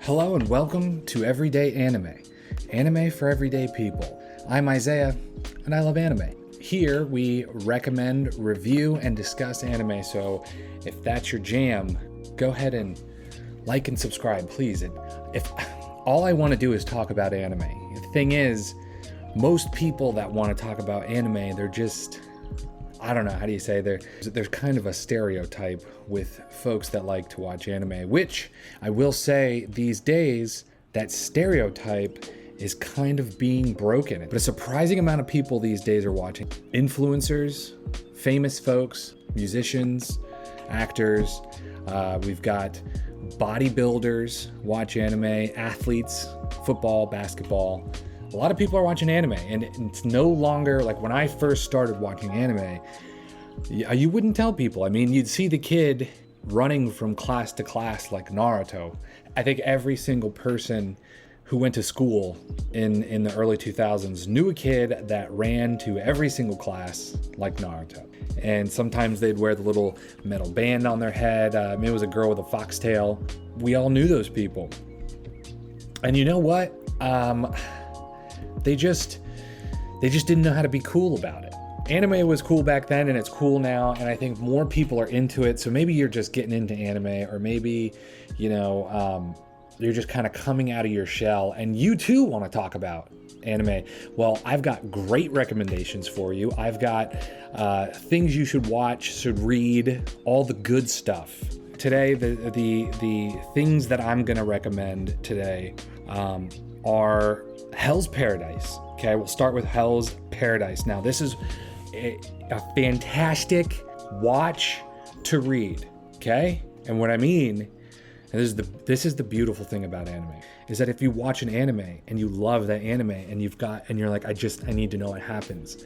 Hello and welcome to Everyday Anime. Anime for everyday people. I'm Isaiah and I love anime. Here we recommend, review, and discuss anime, so if that's your jam, go ahead and like and subscribe, please. And if all I want to do is talk about anime. The thing is, most people that want to talk about anime, they're just, I don't know, how do you say, there's kind of a stereotype with folks that like to watch anime, which I will say these days, that stereotype is kind of being broken. But a surprising amount of people these days are watching. Influencers, famous folks, musicians, actors. We've got bodybuilders watch anime, athletes, football, basketball. A lot of people are watching anime, and it's no longer like when I first started watching anime, you wouldn't tell people. I mean, you'd see the kid running from class to class like Naruto. I think every single person who went to school in the early 2000s knew a kid that ran to every single class like Naruto. And sometimes they'd wear the little metal band on their head. Maybe it was a girl with a foxtail. We all knew those people. And you know what? They just didn't know how to be cool about it. Anime was cool back then and it's cool now, and I think more people are into it. So maybe you're just getting into anime, or maybe, you're just kind of coming out of your shell and you too want to talk about anime. Well, I've got great recommendations for you. I've got things you should watch, should read, all the good stuff. Today, the things that I'm gonna recommend today are Hell's Paradise. Okay, we'll start with Hell's Paradise. Now, this is a fantastic watch to read. Okay, and what I mean, and this is the beautiful thing about anime, is that if you watch an anime and you love that anime and you're like, I need to know what happens.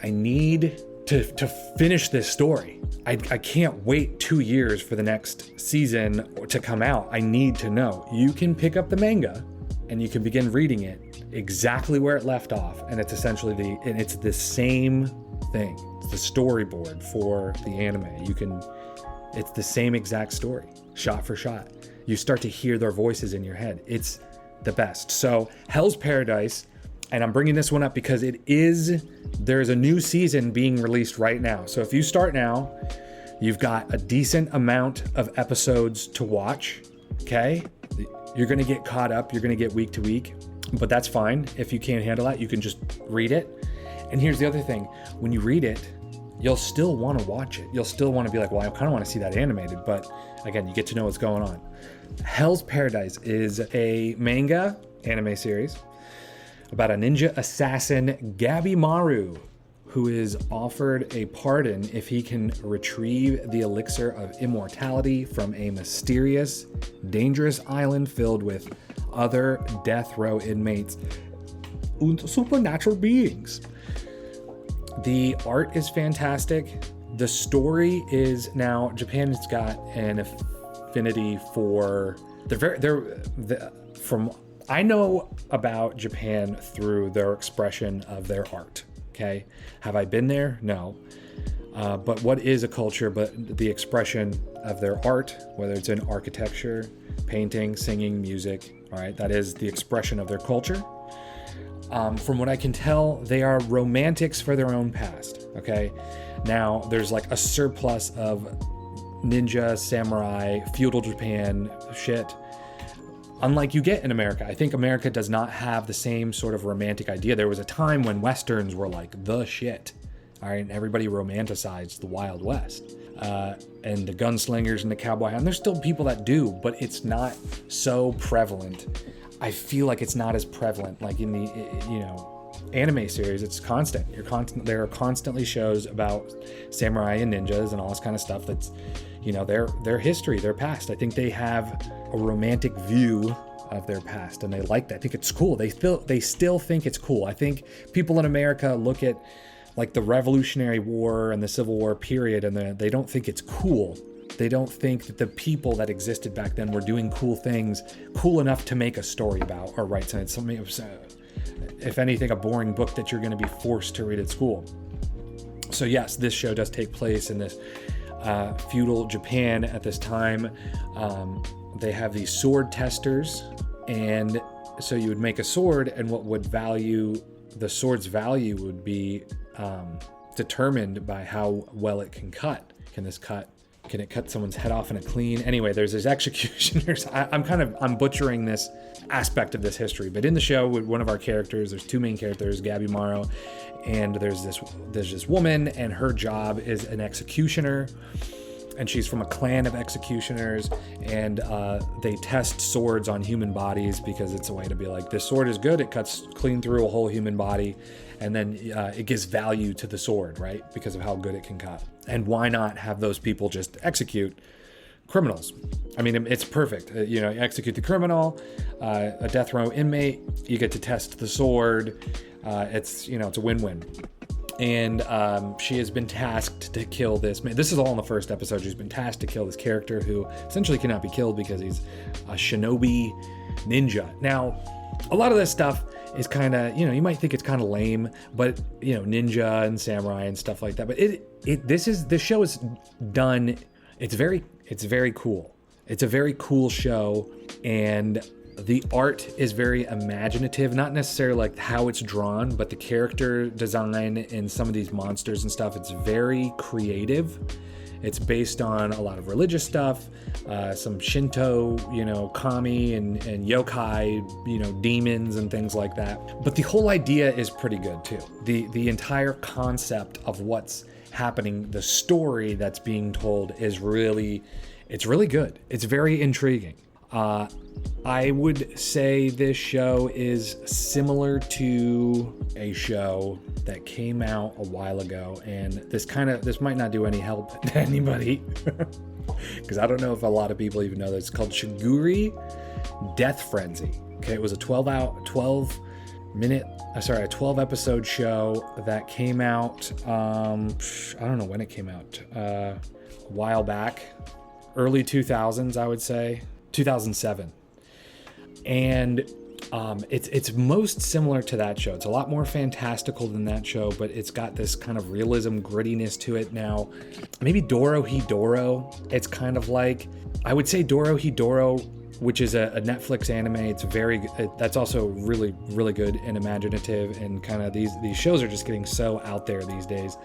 I need to finish this story. I can't wait 2 years for the next season to come out. I need to know. You can pick up the manga and you can begin reading it exactly where it left off, and it's essentially it's the same thing. It's the storyboard for the anime. It's the same exact story, shot for shot. You start to hear their voices in your head. It's the best. So Hell's Paradise, and I'm bringing this one up because there's a new season being released right now. So if you start now, you've got a decent amount of episodes to watch, okay? You're gonna get caught up, you're gonna get week to week, but that's fine. If you can't handle that, you can just read it. And here's the other thing, when you read it, you'll still wanna watch it. You'll still wanna be like, well, I kinda wanna see that animated, but again, you get to know what's going on. Hell's Paradise is a manga anime series about a ninja assassin, Gabimaru, who is offered a pardon if he can retrieve the elixir of immortality from a mysterious, dangerous island filled with other death row inmates and supernatural beings. The art is fantastic. The story is now, Japan's got an affinity for, I know about Japan through their expression of their art. Okay, have I been there? No. But what is a culture but the expression of their art, whether it's in architecture, painting, singing, music, all right? That is the expression of their culture. From what I can tell, they are romantics for their own past, okay? Now, there's like a surplus of ninja, samurai, feudal Japan shit, unlike you get in America. I think America does not have the same sort of romantic idea. There was a time when Westerns were like the shit, all right? And everybody romanticized the Wild West and the gunslingers and the cowboy. And there's still people that do, but it's not so prevalent. I feel like it's not as prevalent like in the, anime series. It's constant. There are constantly shows about samurai and ninjas and all this kind of stuff that's, their history, their past. I think they have a romantic view of their past, and they like that. I think it's cool. They still think it's cool. I think people in America look at like the Revolutionary War and the Civil War period, and they don't think it's cool. They don't think that the people that existed back then were doing cool things, cool enough to make a story about or write something. If anything, a boring book that you're going to be forced to read at school. So yes, this show does take place in this feudal Japan at this time. they have these sword testers, and so you would make a sword, and what would the sword's value would be determined by how well it can cut. Can it cut someone's head off in a clean? Anyway, there's these executioners. I'm butchering this aspect of this history, but in the show, with one of our characters, there's two main characters, Gabby Morrow, and there's this woman, and her job is an executioner, and she's from a clan of executioners, and they test swords on human bodies because it's a way to be like, this sword is good, it cuts clean through a whole human body, and then it gives value to the sword, right? Because of how good it can cut. And why not have those people just execute criminals? I mean, it's perfect. You execute the criminal, a death row inmate, you get to test the sword. It's a win-win. And she has been tasked to kill this man. This is all in the first episode. She's been tasked to kill this character who essentially cannot be killed because he's a shinobi ninja. Now, a lot of this stuff is kind of, you might think it's kind of lame, but ninja and samurai and stuff like that. But this show is done. It's very cool. It's a very cool show, and the art is very imaginative, not necessarily like how it's drawn, but the character design and some of these monsters and stuff, it's very creative. It's based on a lot of religious stuff, some Shinto, kami and yokai, demons and things like that. But the whole idea is pretty good too. The entire concept of what's happening, the story that's being told it's really good. It's very intriguing. I would say this show is similar to a show that came out a while ago, and this might not do any help to anybody because I don't know if a lot of people even know that it's called Shiguri Death Frenzy. Okay, it was a 12 episode show that came out, I don't know when it came out, a while back, early 2000s, I would say, 2007. And it's most similar to that show. It's a lot more fantastical than that show, but it's got this kind of realism, grittiness to it. Now, maybe Dorohedoro, it's kind of like, I would say Dorohedoro, which is a Netflix anime. It's that's also really, really good and imaginative, and kind of these shows are just getting so out there these days.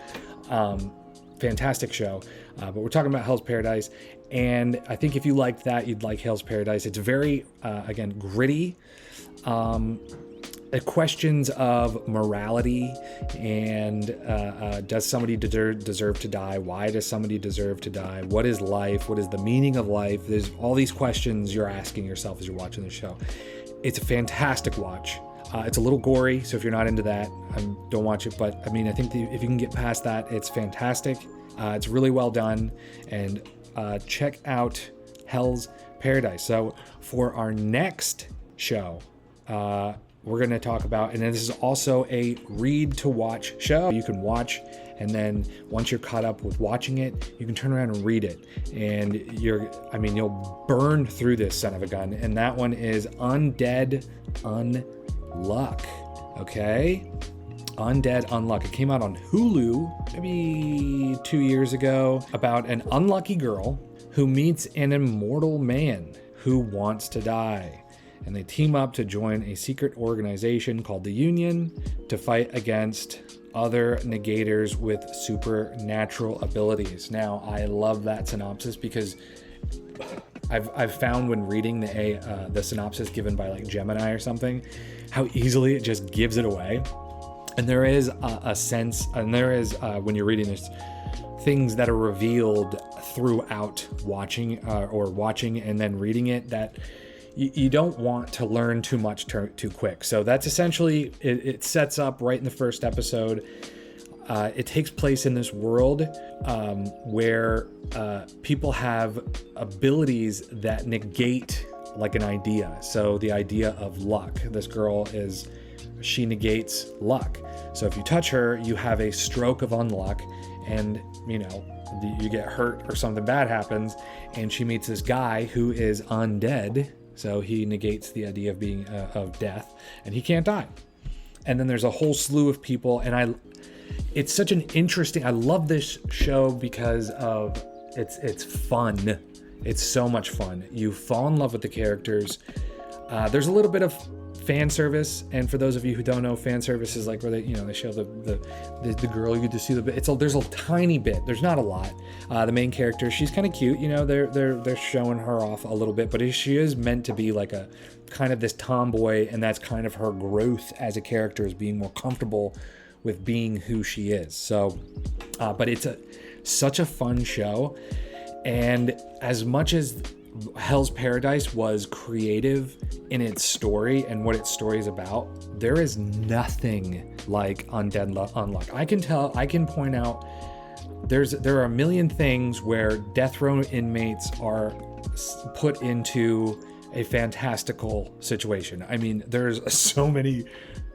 Fantastic show, but we're talking about Hell's Paradise, and I think if you liked that, you'd like Hell's Paradise. It's very, again, gritty. Questions of morality and does somebody deserve to die? Why does somebody deserve to die? What is life? What is the meaning of life? There's all these questions you're asking yourself as you're watching the show. It's a fantastic watch. It's a little gory, so if you're not into that, don't watch it. But I mean, I think if you can get past that, it's fantastic. It's really well done, and check out Hell's Paradise. So for our next show, we're going to talk about, and then this is also a read to watch show. You can watch, and then once you're caught up with watching it, you can turn around and read it, and you'll burn through this son of a gun. And that one is Undead Unluck. Okay, Undead Unluck. It came out on Hulu maybe 2 years ago, about an unlucky girl who meets an immortal man who wants to die, and they team up to join a secret organization called the Union to fight against other negators with supernatural abilities. Now, I love that synopsis because I've found when reading the synopsis given by like Gemini or something, how easily it just gives it away. And there is a sense, and there is, when you're reading this, things that are revealed throughout watching and then reading it that you don't want to learn too much too quick. So that's essentially, it sets up right in the first episode. It takes place in this world where people have abilities that negate like an idea. So the idea of luck. This girl she negates luck. So if you touch her, you have a stroke of unluck, and you get hurt or something bad happens, and she meets this guy who is undead. So he negates the idea of being of death, and he can't die. And then there's a whole slew of people, and it's such an interesting. I love this show because of it's fun. It's so much fun. You fall in love with the characters. There's a little bit of fan service, and for those of you who don't know, fan service is like where they, they show the girl, you get to see there's a tiny bit, there's not a lot. The main character, she's kind of cute, they're showing her off a little bit, but she is meant to be like a kind of this tomboy, and that's kind of her growth as a character, is being more comfortable with being who she is. So, but it's such a fun show, and as much as Hell's Paradise was creative in its story and what its story is about, there is nothing like Undead Unluck. I can point out there are a million things where death row inmates are put into a fantastical situation. I mean, there's so many.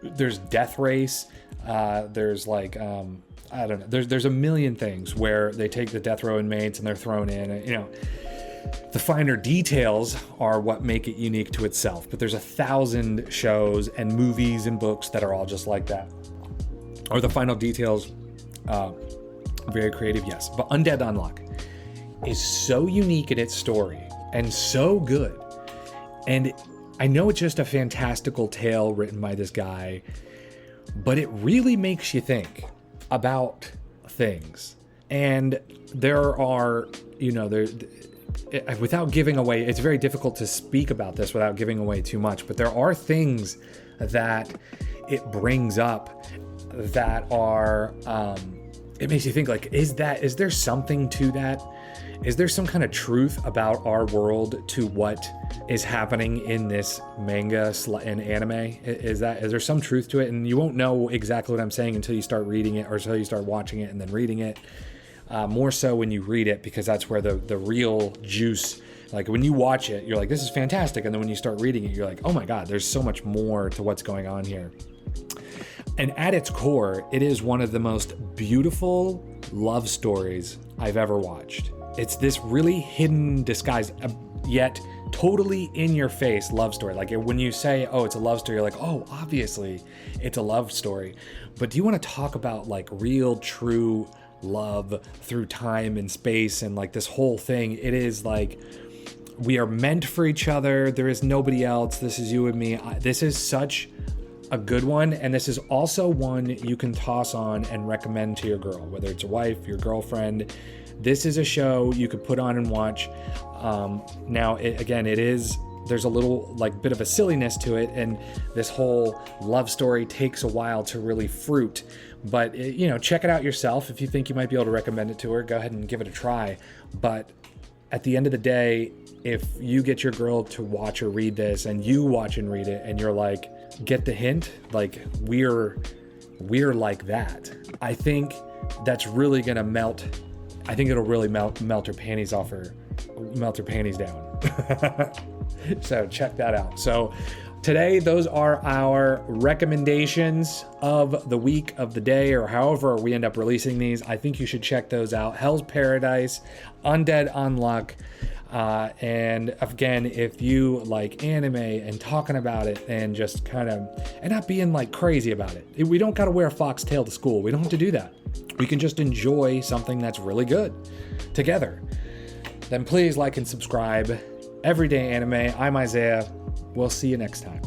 There's death race. There's like I don't know. There's a million things where they take the death row inmates and they're thrown in. The finer details are what make it unique to itself, but there's 1,000 shows and movies and books that are all just like that. Or the final details, very creative, yes. But Undead Unluck is so unique in its story and so good. And I know it's just a fantastical tale written by this guy, but it really makes you think about things. And there are, without giving away, it's very difficult to speak about this without giving away too much, but there are things that it brings up that are, it makes you think, like, is there something to that? Is there some kind of truth about our world to what is happening in this manga and anime? Is there some truth to it? And you won't know exactly what I'm saying until you start reading it, or until you start watching it and then reading it. More so when you read it, because that's where the real juice, like when you watch it, you're like, this is fantastic. And then when you start reading it, you're like, oh my God, there's so much more to what's going on here. And at its core, it is one of the most beautiful love stories I've ever watched. It's this really hidden, disguised, yet totally in your face love story. Like when you say, oh, it's a love story, you're like, oh, obviously it's a love story. But do you want to talk about like real, true love through time and space and like this whole thing? It is like, we are meant for each other. There is nobody else. This is you and me. This is such a good one. And this is also one you can toss on and recommend to your girl, whether it's your wife, your girlfriend. This is a show you could put on and watch. Now, there's a little like bit of a silliness to it, and this whole love story takes a while to really fruit. But check it out yourself. If you think you might be able to recommend it to her, go ahead and give it a try. But at the end of the day, if you get your girl to watch or read this, and you watch and read it, and you're like, get the hint, like we're like that, I think that's really gonna melt. I think it'll really melt her panties off her, melt her panties down. So check that out. So today, those are our recommendations of the week, of the day, or however we end up releasing these. I think you should check those out. Hell's Paradise, Undead Unluck. And again, if you like anime and talking about it and just and not being like crazy about it, we don't got to wear a foxtail to school. We don't have to do that. We can just enjoy something that's really good together. Then please like and subscribe. Everyday Anime. I'm Isaiah. We'll see you next time.